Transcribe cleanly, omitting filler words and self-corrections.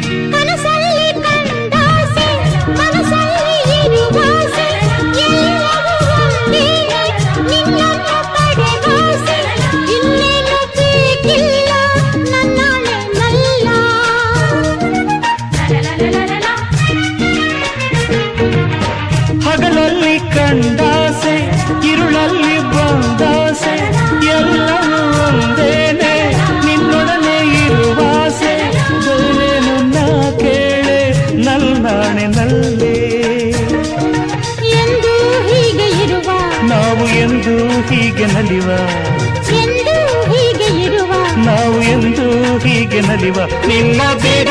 ಕನಸಲ್ಲಿ ಕಂಡಾಸೆ ಮನಸ್ಸಲ್ಲಿ ಇರುವಾಸೆ ಎಲ್ಲವೂ ಒಂದೇನೆ ನಿನ್ನನ್ನು ಪಡೆವಾಸೆ ಇನ್ನೇನು ಬೇಕಿಲ್ಲ ನನ್ನಾಳೆ ನಲ್ಲ ಹಗಲಲ್ಲಿ ಕಂಡಾಸೆ ഇരുಳಲ್ಲಿ ಬಂದಾಸೆ ಎಲ್ಲವೂ ಒಂದೇನೆ ನಿನ್ನೊಡನೆ ಇರುವಾಸೆ ಬೇರೇನು ನಾ ಕೇಳೆ ನಲ್ನಾಣೆ ನಲ್ಲೇ ಎಂದು ಹೀಗೆ ಇರುವ ನಾವು ಎಂದು ಹೀಗೆ ನಲಿವ ಎಂದು ಹೀಗೆ ಇರುವ ನಾವು ಎಂದು ಹೀಗೆ ನಲಿವ ನಿನ್ನ ಬೇಡ